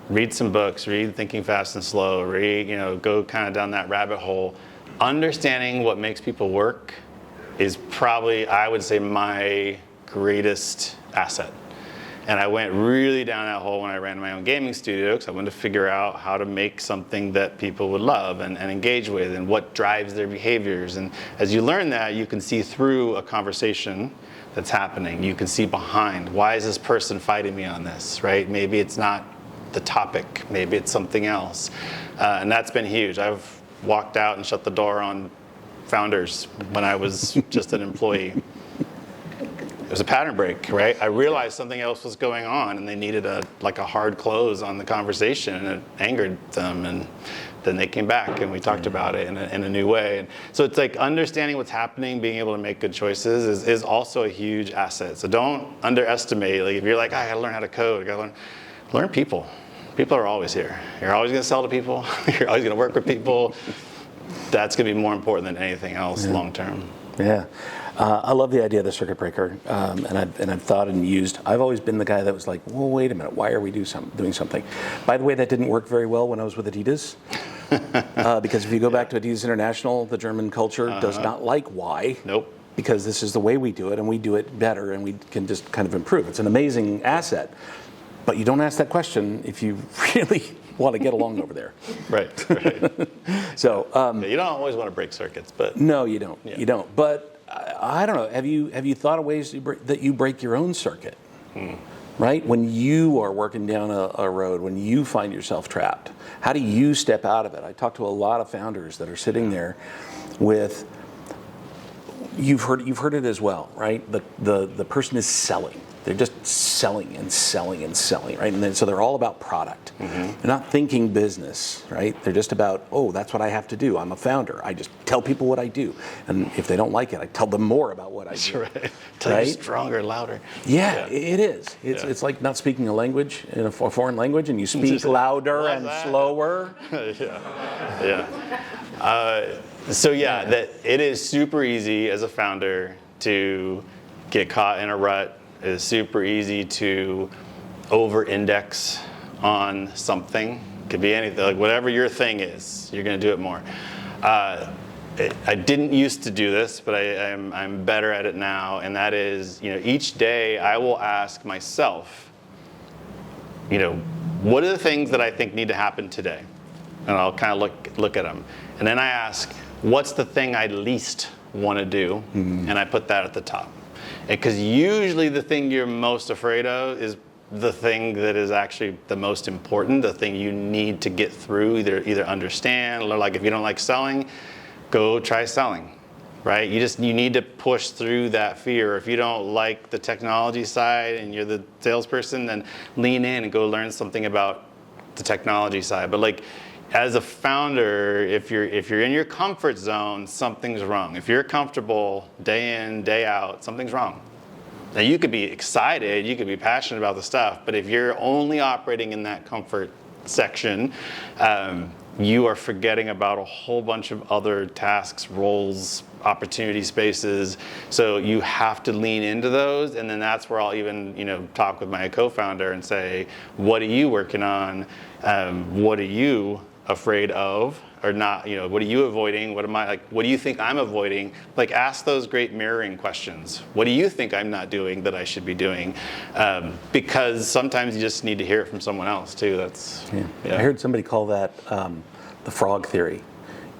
read some books, read Thinking Fast and Slow, read, go kind of down that rabbit hole. Understanding what makes people work is probably, I would say, my greatest asset. And I went really down that hole when I ran my own gaming studio, because I wanted to figure out how to make something that people would love and engage with, and what drives their behaviors. And as you learn that, you can see through a conversation that's happening. You can see behind, why is this person fighting me on this, right? Maybe it's not the topic, maybe it's something else. And that's been huge. I've walked out and shut the door on founders when I was just an employee. It was a pattern break, right? I realized something else was going on, and they needed a hard close on the conversation, and it angered them. And then they came back, and we talked about it in a new way. And so it's like understanding what's happening, being able to make good choices is also a huge asset. So don't underestimate. Like if you're like, I gotta learn how to code, I gotta learn people. People are always here. You're always gonna sell to people. You're always gonna work with people. That's gonna be more important than anything else long term. Yeah. I love the idea of the circuit breaker, and I've thought and used. I've always been the guy that was like, well, wait a minute, why are we doing something? By the way, that didn't work very well when I was with Adidas, because if you go back to Adidas International, the German culture does not like why. Nope. Because this is the way we do it, and we do it better, and we can just kind of improve. It's an amazing asset, but you don't ask that question if you really want to get along over there. Right. So you don't always want to break circuits, but no, you don't. Yeah. You don't. But I don't know. Have you thought of ways that you break your own circuit? Right? When you are working down a road, when you find yourself trapped, how do you step out of it? I talk to a lot of founders that are sitting there with. You've heard it as well, right? The person is selling. They're just selling and selling and selling, right? And then, so they're all about product. They're not thinking business, right? They're just about, oh, that's what I have to do. I'm a founder. I just tell people what I do. And if they don't like it, I tell them more about what I do. Right. Tell you stronger, louder. Yeah, it is. It's like not speaking a language, in a foreign language, and you speak louder and slower. So that it is super easy as a founder to get caught in a rut. It is super easy to over-index on something. It could be anything, like whatever your thing is, you're going to do it more. I didn't used to do this, but I'm better at it now, and that is, each day I will ask myself, what are the things that I think need to happen today? And I'll kind of look at them. And then I ask, what's the thing I least want to do? And I put that at the top. Because usually the thing you're most afraid of is the thing that is actually the most important, the thing you need to get through, either understand, or like if you don't like selling, go try selling, right? You need to push through that fear. If you don't like the technology side and you're the salesperson, then lean in and go learn something about the technology side. But as a founder, if you're in your comfort zone, something's wrong. If you're comfortable day in, day out, something's wrong. Now you could be excited, you could be passionate about the stuff, but if you're only operating in that comfort section, you are forgetting about a whole bunch of other tasks, roles, opportunity spaces. So you have to lean into those, and then that's where I'll even talk with my co-founder and say, what are you working on? What are you afraid of or not? What are you avoiding? What do you think I'm avoiding? Ask those great mirroring questions. What do you think I'm not doing that I should be doing? Because sometimes you just need to hear it from someone else too. I heard somebody call that the frog theory.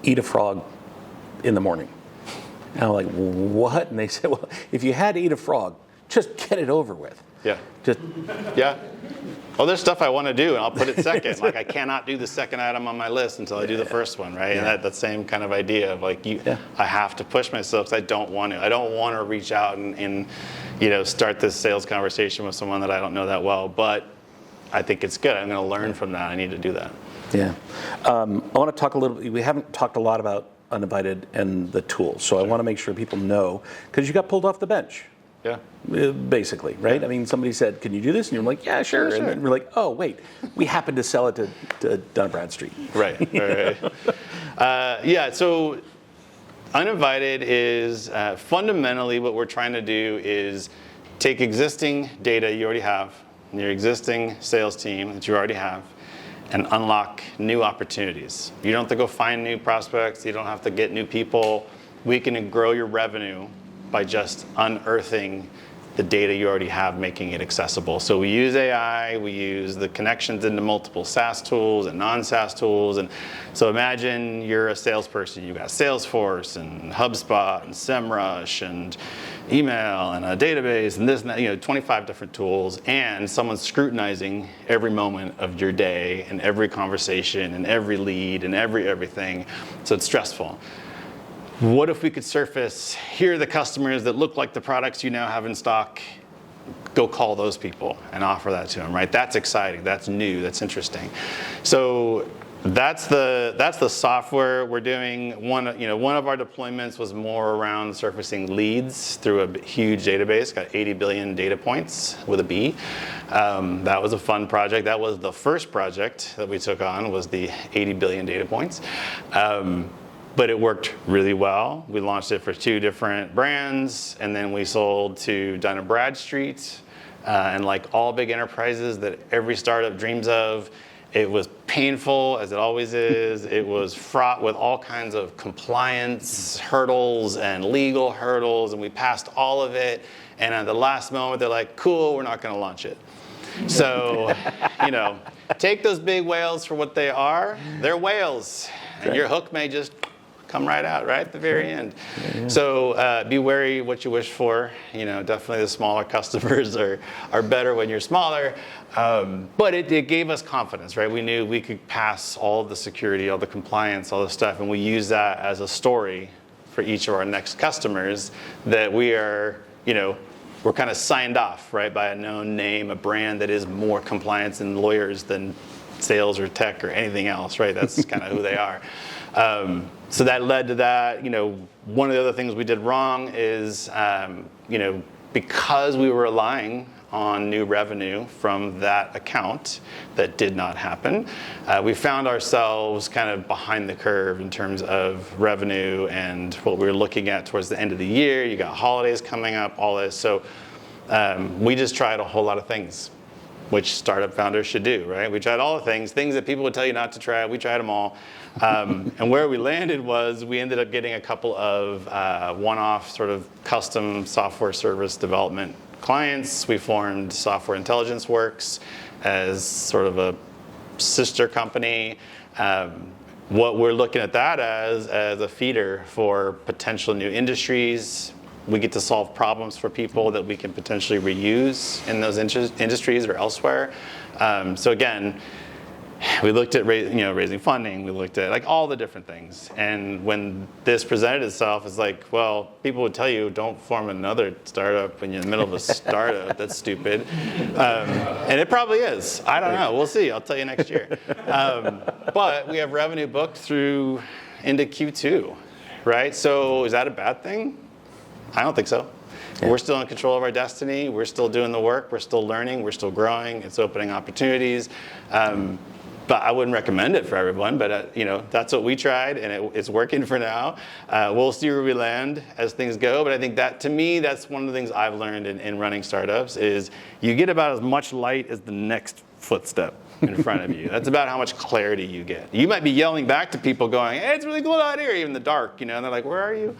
Eat a frog in the morning. And I'm like, what? And they said, well, if you had to eat a frog, just get it over with. Well, there's stuff I want to do, and I'll put it second. I cannot do the second item on my list until I do the first one, right? And that same kind of idea of I have to push myself because I don't want to. I don't want to reach out and start this sales conversation with someone that I don't know that well. But I think it's good. I'm going to learn from that. I need to do that. Yeah. I want to talk a little. We haven't talked a lot about Uninvited and the tools, so I want to make sure people know, because you got pulled off the bench. Basically, right? I mean, somebody said, can you do this? And you're like, yeah, sure. And then we're like, oh, wait, we happen to sell it to Dun & Bradstreet. Right. So Uninvited is fundamentally what we're trying to do is take existing data you already have, your existing sales team that you already have, and unlock new opportunities. You don't have to go find new prospects. You don't have to get new people. We can grow your revenue by just unearthing the data you already have, making it accessible. So we use AI, we use the connections into multiple SaaS tools and non-SaaS tools. And so imagine you're a salesperson. You've got Salesforce and HubSpot and SEMrush and email and a database and this and that, 25 different tools, and someone's scrutinizing every moment of your day and every conversation and every lead and everything. So it's stressful. What if we could surface, here are the customers that look like the products you now have in stock, go call those people and offer that to them, right? That's exciting, that's new, that's interesting. So that's the software we're doing. One of our deployments was more around surfacing leads through a huge database, got 80 billion data points with a B. That was a fun project. That was the first project that we took on, was the 80 billion data points. But it worked really well. We launched it for 2 different brands, and then we sold to Dun & Bradstreet, and like all big enterprises that every startup dreams of. It was painful, as it always is. It was fraught with all kinds of compliance hurdles and legal hurdles, and we passed all of it. And at the last moment, they're like, cool, we're not gonna launch it. So, take those big whales for what they are. They're whales, and your hook may just come right out, right at the very end. Yeah. So be wary what you wish for. Definitely the smaller customers are better when you're smaller. But it gave us confidence, right? We knew we could pass all the security, all the compliance, all the stuff, and we use that as a story for each of our next customers, that we are, we're kind of signed off, right, by a known name, a brand that is more compliance and lawyers than sales or tech or anything else, right? That's kind of who they are. So that led to that. One of the other things we did wrong is, because we were relying on new revenue from that account, that did not happen. We found ourselves kind of behind the curve in terms of revenue and what we were looking at towards the end of the year. You got holidays coming up, all this. So we just tried a whole lot of things, which startup founders should do, right? We tried all the things that people would tell you not to try. We tried them all. And where we landed was we ended up getting a couple of one-off sort of custom software service development clients. We formed Software Intelligence Works as sort of a sister company. What we're looking at that as a feeder for potential new industries. We get to solve problems for people that we can potentially reuse in those industries or elsewhere. So again, we looked at raising funding. We looked at all the different things. And when this presented itself, it's like, well, people would tell you, don't form another startup when you're in the middle of a startup. That's stupid. And it probably is. I don't know. We'll see. I'll tell you next year. But we have revenue booked through into Q2, right? So is that a bad thing? I don't think so. Yeah. We're still in control of our destiny. We're still doing the work. We're still learning. We're still growing. It's opening opportunities. But I wouldn't recommend it for everyone. But that's what we tried, and it's working for now. We'll see where we land as things go. But I think that, to me, that's one of the things I've learned in running startups is you get about as much light as the next footstep in front of you. That's about how much clarity you get. You might be yelling back to people going, hey, it's really cool out here, even in the dark, and they're like, where are you?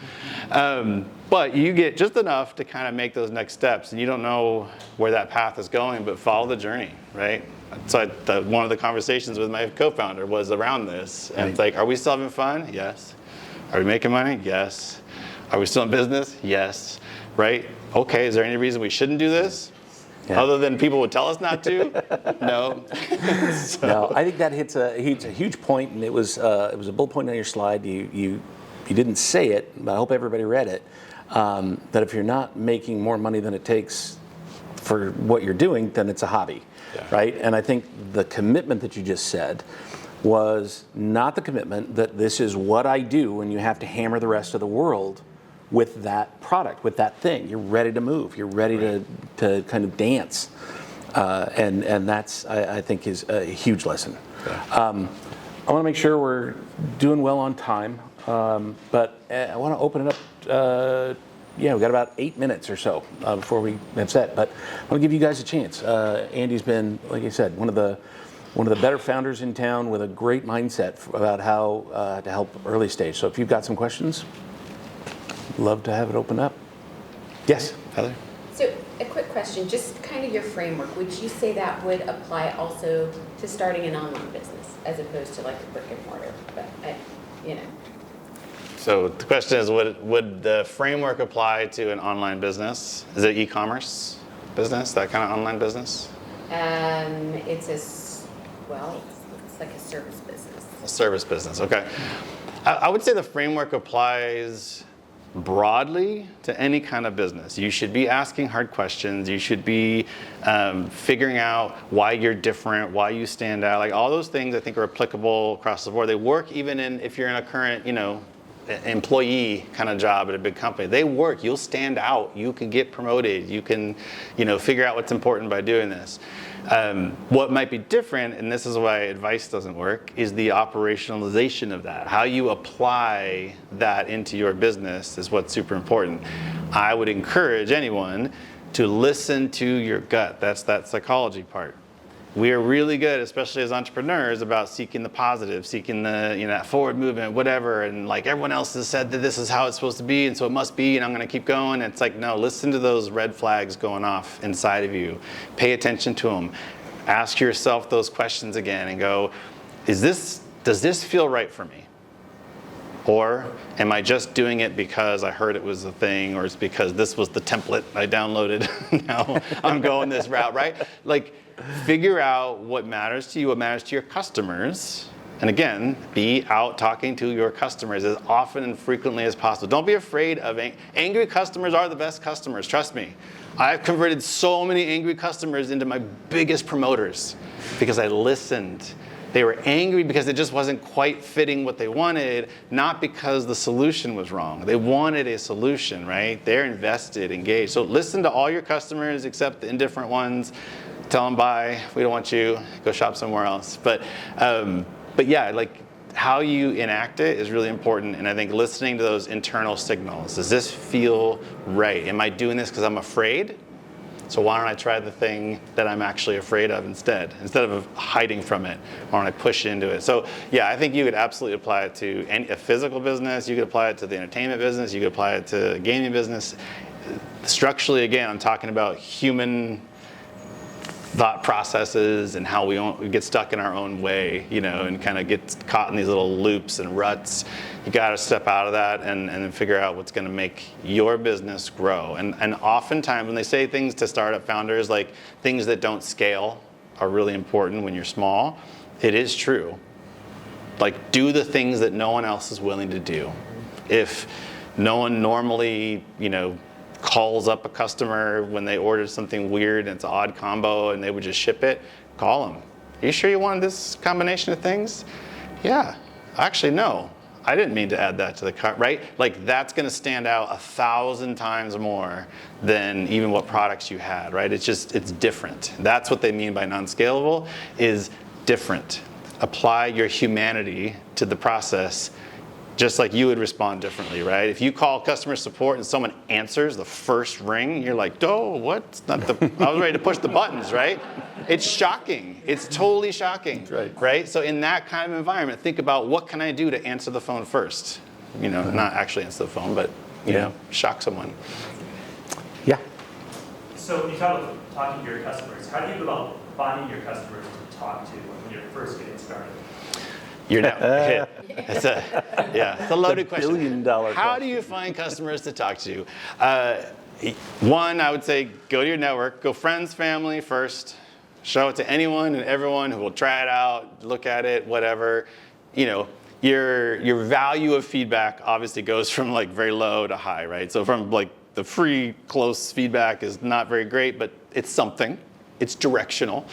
But you get just enough to kind of make those next steps, and you don't know where that path is going, but follow the journey, right? So one of the conversations with my co-founder was around this, and it's like, are we still having fun? Yes. Are we making money? Yes. Are we still in business? Yes. Right? Okay, is there any reason we shouldn't do this? Yeah. Other than people would tell us not to? No. No, I think that hits a huge point, and it was a bullet point on your slide. You didn't say it, but I hope everybody read it. That if you're not making more money than it takes for what you're doing, then it's a hobby, right? And I think the commitment that you just said was not the commitment that this is what I do, and you have to hammer the rest of the world with that product, with that thing. You're ready to move. You're ready to kind of dance. And that's, I think, is a huge lesson. Yeah. I want to make sure we're doing well on time, but I want to open it up. We've got about 8 minutes or so before we have set, but I want to give you guys a chance. Andy's been, like I said, one of one of the better founders in town with a great mindset about how to help early stage. So if you've got some questions, love to have it open up. Yes, Heather? So a quick question, just kind of your framework, would you say that would apply also to starting an online business as opposed to like a brick and mortar? But you know. So the question is, would the framework apply to an online business? Is it e-commerce business, that kind of online business? It's like a service business. A service business, okay. I would say the framework applies broadly to any kind of business. You should be asking hard questions. You should be figuring out why you're different, why you stand out. Like all those things I think are applicable across the board. They work even if you're in a current, employee kind of job at a big company. They work. You'll stand out. You can get promoted. You can, figure out what's important by doing this. What might be different, and this is why advice doesn't work, is the operationalization of that. How you apply that into your business is what's super important. I would encourage anyone to listen to your gut. That's that psychology part. We are really good, especially as entrepreneurs, about seeking the positive, seeking the that forward movement, whatever. And like everyone else has said that this is how it's supposed to be, and so it must be, and I'm going to keep going. And it's like, no, listen to those red flags going off inside of you. Pay attention to them. Ask yourself those questions again and go, does this feel right for me? Or am I just doing it because I heard it was a thing, or it's because this was the template I downloaded? Now I'm going this route, right? Like, figure out what matters to you, what matters to your customers. And again, be out talking to your customers as often and frequently as possible. Don't be afraid of angry customers are the best customers, trust me. I've converted so many angry customers into my biggest promoters because I listened. They were angry because it just wasn't quite fitting what they wanted, not because the solution was wrong. They wanted a solution, right? They're invested, engaged. So listen to all your customers except the indifferent ones. Tell them bye, we don't want you, go shop somewhere else. But yeah, like how you enact it is really important. And I think listening to those internal signals. Does this feel right? Am I doing this because I'm afraid? So why don't I try the thing that I'm actually afraid of instead of hiding from it? Why don't I push into it? So yeah, I think you could absolutely apply it to a physical business. You could apply it to the entertainment business. You could apply it to a gaming business. Structurally, again, I'm talking about human thought processes and how we get stuck in our own way, and kind of get caught in these little loops and ruts. You got to step out of that and then figure out what's going to make your business grow. And oftentimes when they say things to startup founders, like things that don't scale are really important when you're small, it is true. Like do the things that no one else is willing to do. If no one normally, calls up a customer when they ordered something weird and it's an odd combo and they would just ship it, call them. Are you sure you wanted this combination of things? Yeah. Actually, no. I didn't mean to add that to the cart, right? Like that's going to stand out 1,000 times more than even what products you had, right? It's different. That's what they mean by non-scalable, is different. Apply your humanity to the process. Just like you would respond differently, right? If you call customer support and someone answers the first ring, you're like, oh, what? I was ready to push the buttons, right? It's shocking. It's totally shocking, right? So in that kind of environment, think about what can I do to answer the phone first? Not actually answer the phone, but, shock someone. Yeah. So you talk about talking to your customers. How do you go about finding your customers to talk to when you're first getting started? You're now. It's a loaded question. $1 billion How question. do you find customers to talk to? One, I would say go to your network, go friends, family first. Show it to anyone and everyone who will try it out, look at it, whatever. Your value of feedback obviously goes from like very low to high, right? So from like the free close feedback is not very great, but it's something. It's directional.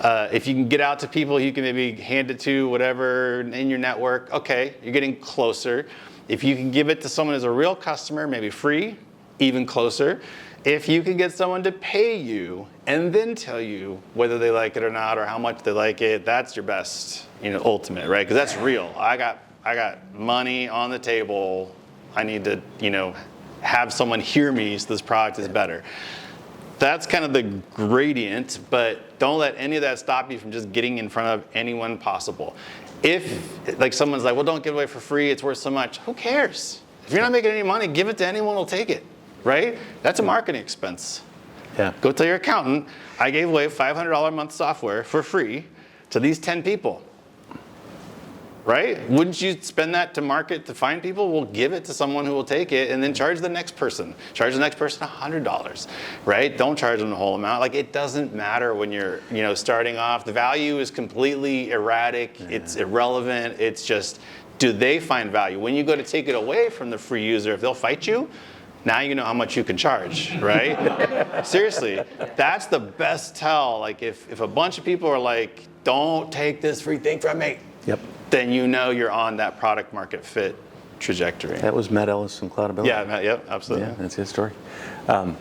If you can get out to people you can maybe hand it to, whatever, in your network, okay, you're getting closer. If you can give it to someone as a real customer, maybe free, even closer. If you can get someone to pay you and then tell you whether they like it or not or how much they like it, that's your best, ultimate, right? Because that's real. I got money on the table. I need to, have someone hear me so this product is better. that's kind of the gradient, but don't let any of that stop you from just getting in front of anyone possible. If like someone's like, well, don't give away for free, it's worth so much, who cares? If you're not making any money, give it to anyone who'll take it, right? That's a marketing expense. Yeah. Go tell your accountant, I gave away $500 a month software for free to these 10 people. Right? Wouldn't you spend that to market to find people? Well, give it to someone who will take it and then charge the next person. Charge the next person $100, right? Don't charge them the whole amount. Like, it doesn't matter when you're, starting off. The value is completely erratic. Yeah. It's irrelevant. It's just, do they find value? When you go to take it away from the free user, if they'll fight you, now you know how much you can charge, right? Seriously, that's the best tell. Like, if a bunch of people are like, don't take this free thing from me. Yep. Then you know you're on that product market fit trajectory. That was Matt Ellis and Cloudability. Yeah, Matt, yep, absolutely. Yeah, that's his story. I wanted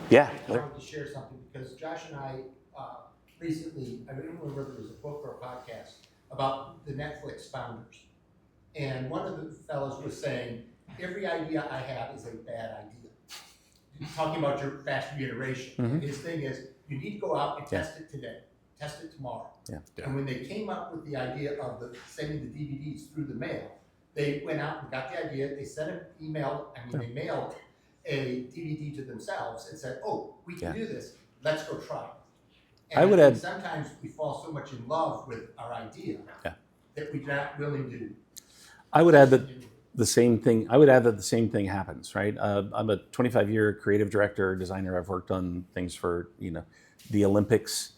to share something because Josh and I recently, I don't remember if it was a book or a podcast, about the Netflix founders. And one of the fellows was saying, every idea I have is a bad idea. Talking about your fast reiteration. Mm-hmm. His thing is, you need to go out and test it today. Test it tomorrow. Yeah. And when they came up with the idea of sending the DVDs through the mail, they went out and got the idea. They sent an email. They mailed a DVD to themselves and said, "Oh, we can do this. Let's go try it." And I would add, sometimes we fall so much in love with our idea that we're not willing to. I would add that the same thing. I would add that the same thing happens. Right. I'm a 25-year creative director, designer. I've worked on things for the Olympics.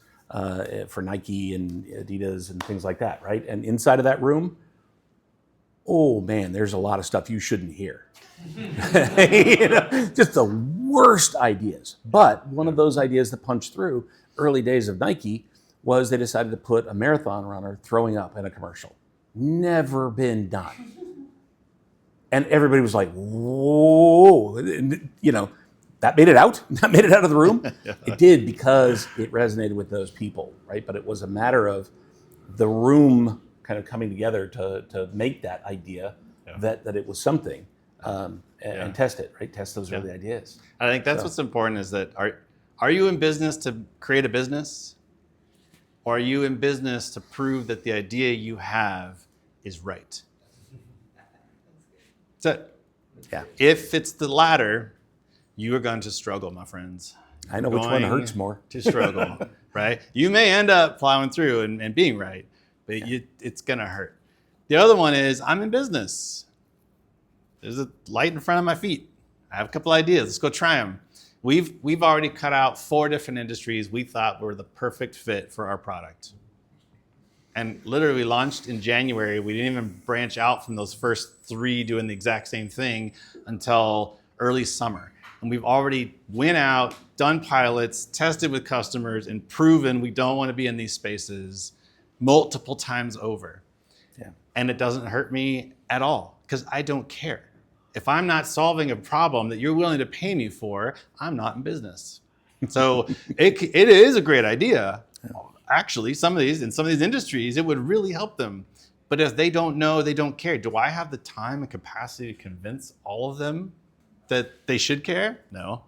For Nike and Adidas and things like that, right? And inside of that room, oh man, there's a lot of stuff you shouldn't hear. Just the worst ideas. But one of those ideas that punched through early days of Nike was they decided to put a marathon runner throwing up in a commercial. Never been done. And everybody was like, whoa, that made it out. That made it out of the room. Yeah. It did because it resonated with those people, right? But it was a matter of the room kind of coming together to make that idea that it was something and test it, right? Test those early ideas. I think that's what's important is that are you in business to create a business? Or are you in business to prove that the idea you have is right? That's it. Yeah. If it's the latter, you are going to struggle, my friends. I know which one hurts more. To struggle, right? You may end up plowing through and being right, but it's going to hurt. The other one is I'm in business. There's a light in front of my feet. I have a couple ideas. Let's go try them. We've already cut out 4 different industries we thought were the perfect fit for our product. And literally launched in January. We didn't even branch out from those first 3 doing the exact same thing until early summer. And we've already went out, done pilots, tested with customers, and proven we don't want to be in these spaces multiple times over. Yeah. And it doesn't hurt me at all because I don't care. If I'm not solving a problem that you're willing to pay me for, I'm not in business. So it is a great idea. Actually, in some of these industries, it would really help them. But if they don't know, they don't care. Do I have the time and capacity to convince all of them that they should care? No.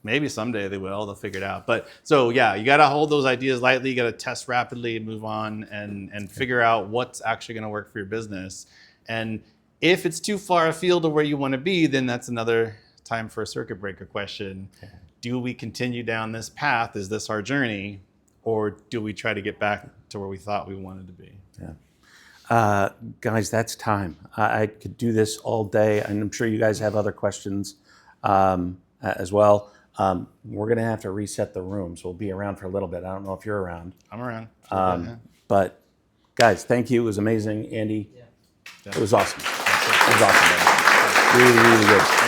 Maybe someday they will. They'll figure it out. But so yeah, you got to hold those ideas lightly. You got to test rapidly and move on and figure out what's actually going to work for your business. And if it's too far afield of where you want to be, then that's another time for a circuit breaker question. Okay. Do we continue down this path? Is this our journey? Or do we try to get back to where we thought we wanted to be? Yeah. Guys, that's time. I could do this all day, and I'm sure you guys have other questions as well. We're going to have to reset the room, so we'll be around for a little bit. I don't know if you're around. I'm around. But guys, thank you. It was amazing. Andy, it was awesome. It was awesome, man. Really, really good.